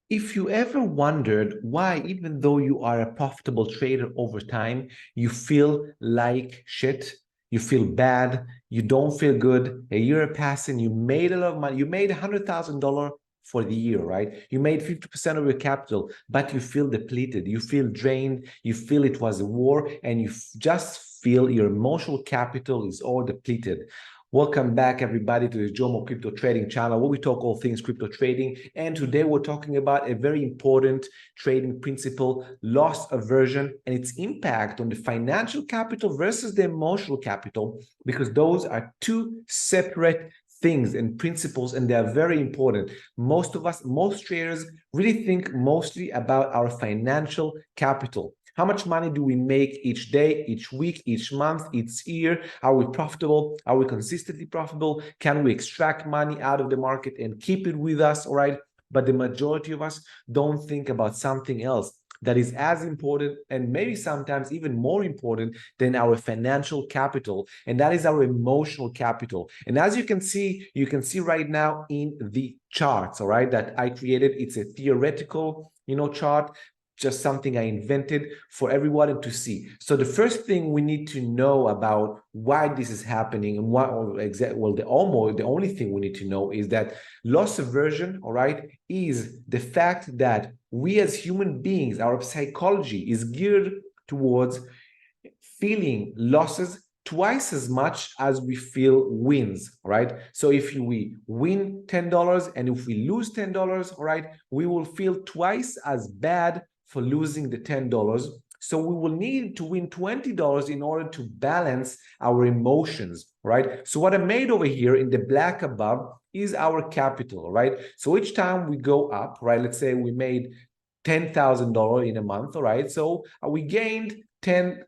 If you ever wondered why, even though you are a profitable trader over time, you feel like shit, you feel bad, you don't feel good, a year passing, you made a lot of money, you made $100,000 for the year, right? You made 50% of your capital, but you feel depleted, you feel drained, you feel it was a war, and you just feel your emotional capital is all depleted. Welcome back, everybody, to the Jomo Crypto Trading channel, where we talk all things crypto trading. And today we're talking about a very important trading principle, loss aversion, and its impact on the financial capital versus the emotional capital, because those are two separate things and principles, and they are very important. Most of us, most traders, really think mostly about our financial capital. How much money do we make each day, each week, each month, each year? Are we profitable? Are we consistently profitable? Can we extract money out of the market and keep it with us? All right. But the majority of us don't think about something else that is as important and maybe sometimes even more important than our financial capital, and that is our emotional capital. And as you can see right now in the charts, all right, that I created. It's a theoretical, chart, just something I invented for everyone to see. So the first thing we need to know about why this is happening, and the only thing we need to know is that loss aversion, all right, is the fact that we as human beings, our psychology is geared towards feeling losses twice as much as we feel wins, right? So if we win $10 and if we lose $10, all right, we will feel twice as bad for losing the $10. So we will need to win $20 in order to balance our emotions, right? So what I made over here in the black above is our capital, right? So each time we go up, right, let's say we made $10,000 in a month, all right? So we gained 10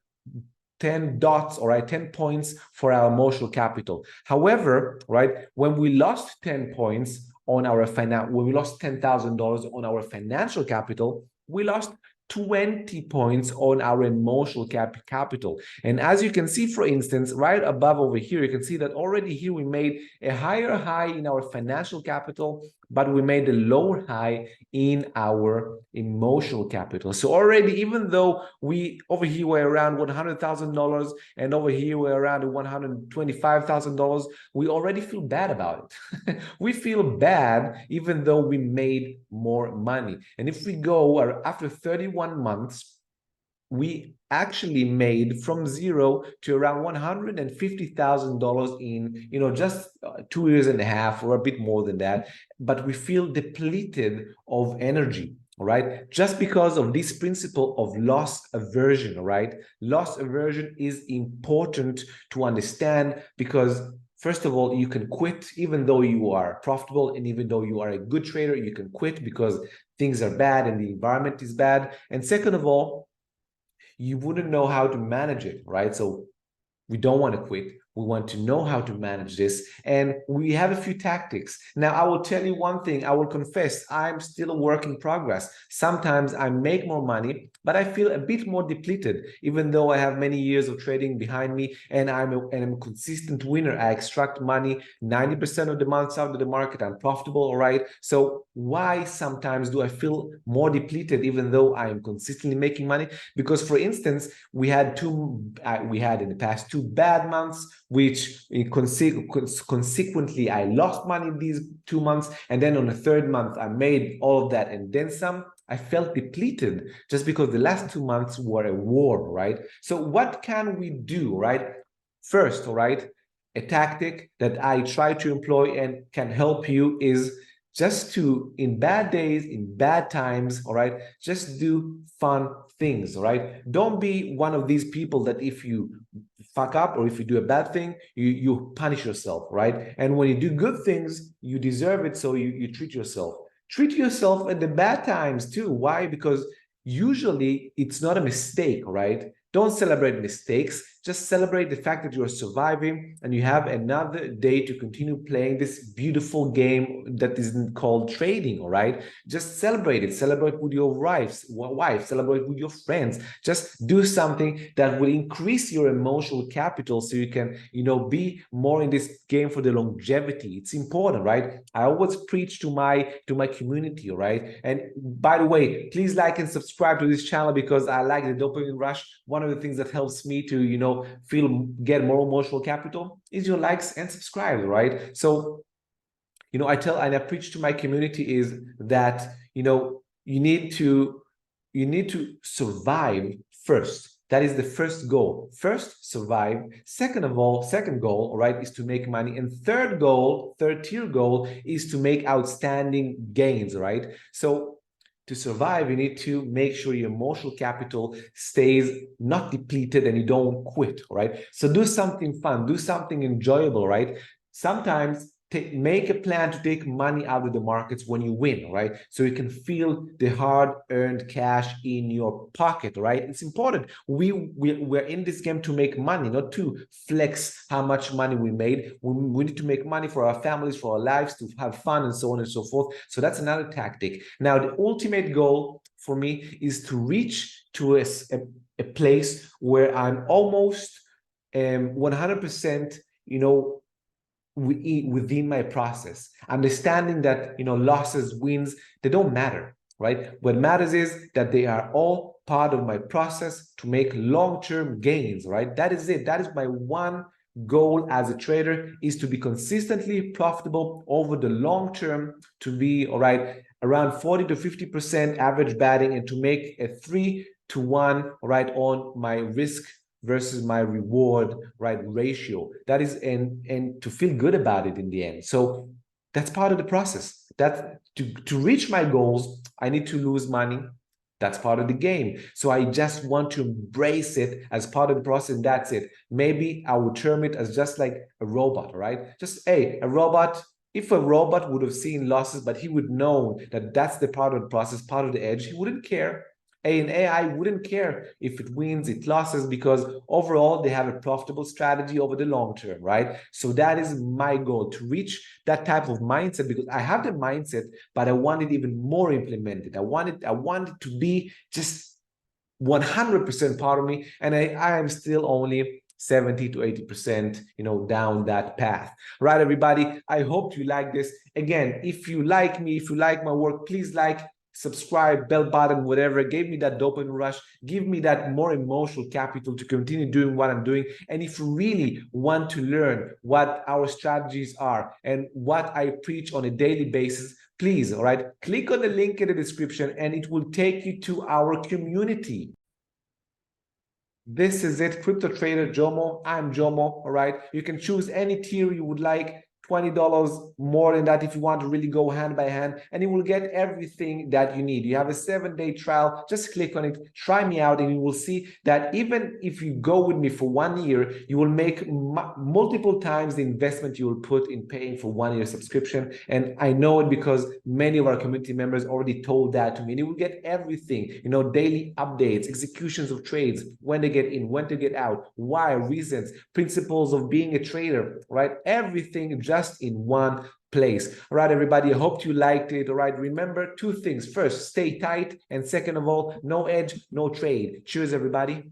dots, all right, 10 points for our emotional capital. However, right, when we lost 10 points on our when we lost $10,000 on our financial capital, we lost 20 points on our emotional capital. And as you can see, for instance, right above over here, you can see that already here we made a higher high in our financial capital, but we made a lower high in our emotional capital. So already, even though we over here were around $100,000 and over here we're around $125,000, we already feel bad about it. We feel bad even though we made more money. And if we go after 31 months, we actually made from zero to around $150,000 in just 2 years and a half, or a bit more than that. But we feel depleted of energy, right? Just because of this principle of loss aversion, right? Loss aversion is important to understand because, first of all, you can quit even though you are profitable, and even though you are a good trader, you can quit because things are bad and the environment is bad. And second of all, you wouldn't know how to manage it, right? So we don't want to quit. We want to know how to manage this. And we have a few tactics. Now, I will tell you one thing. I will confess, I'm still a work in progress. Sometimes I make more money, but I feel a bit more depleted, even though I have many years of trading behind me and I'm a consistent winner. I extract money 90% of the months out of the market. I'm profitable, all right? So why sometimes do I feel more depleted, even though I am consistently making money? Because, for instance, we had in the past 2 bad months, which consequently I lost money in these 2 months, and then on the third month I made all of that and then some. I felt depleted just because the last 2 months were a war, right? So what can we do, right? First, all right, a tactic that I try to employ and can help you is just to, in bad days, in bad times, all right, just do fun things, all right? Don't be one of these people that if you fuck up or if you do a bad thing, you punish yourself, right? And when you do good things, you deserve it, so you treat yourself. Treat yourself at the bad times too. Why? Because usually it's not a mistake, right? Don't celebrate mistakes. just celebrate the fact that you're surviving and you have another day to continue playing this beautiful game that isn't called trading. All right, just celebrate it. Celebrate with your wife, celebrate with your friends. Just do something that will increase your emotional capital so you can, be more in this game for the longevity. It's important, right? I always preach to my community, all right? And by the way, please like and subscribe to this channel because I like the dopamine rush. One of the things that helps me to, get more emotional capital is your likes and subscribes, right? So, I tell and I preach to my community is that, you need to survive first. That is the first goal. First, survive. Second goal, all right, is to make money. And third tier goal is to make outstanding gains, right? So to survive, you need to make sure your emotional capital stays not depleted and you don't quit, all right? So do something fun, do something enjoyable, right? Sometimes make a plan to take money out of the markets when you win, right? So you can feel the hard-earned cash in your pocket, right? It's important. We're in this game to make money, not to flex how much money we made. We need to make money for our families, for our lives, to have fun and so on and so forth. So that's another tactic. Now, the ultimate goal for me is to reach to a place where I'm almost 100%, within my process, understanding that losses, wins, they don't matter, right? What matters is that they are all part of my process to make long-term gains, right? That is it. That is my one goal as a trader, is to be consistently profitable over the long term, to be around 40 to 50% average batting, and to make a 3-to-1 on my risk versus my reward ratio. That is, and to feel good about it in the end. So that's part of the process. That to reach my goals, I need to lose money. That's part of the game. So I just want to embrace it as part of the process, and that's it. Maybe I would term it as just like a robot, right? Just a robot. If a robot would have seen losses, but he would know that that's the part of the process, part of the edge, he wouldn't care. An AI wouldn't care if it wins, it losses, because overall they have a profitable strategy over the long term, right? So that is my goal, to reach that type of mindset, because I have the mindset, but I want it even more implemented. I want it to be just 100% part of me, and I am still only 70 to 80%, down that path. Right, everybody? I hope you like this. Again, if you like me, if you like my work, please like, subscribe, bell button, whatever. Give me that dopamine rush, give me that more emotional capital to continue doing what I'm doing. And if you really want to learn what our strategies are and what I preach on a daily basis, please, click on the link in the description and it will take you to our community. This is it, Crypto Trader Jomo. I'm Jomo, all right? You can choose any tier you would like. $20 more than that if you want to really go hand by hand, and you will get everything that you need. You have a 7-day trial. Just click on it, try me out, and you will see that even if you go with me for 1 year, you will make multiple times the investment you will put in paying for 1 year subscription. And I know it because many of our community members already told that to me. And you will get everything, daily updates, executions of trades, when they get in, when to get out, why, reasons, principles of being a trader, right? Everything just in one place. All right, everybody, I hope you liked it. All right, remember 2 things. First, stay tight, and second of all, no edge, no trade. Cheers, everybody.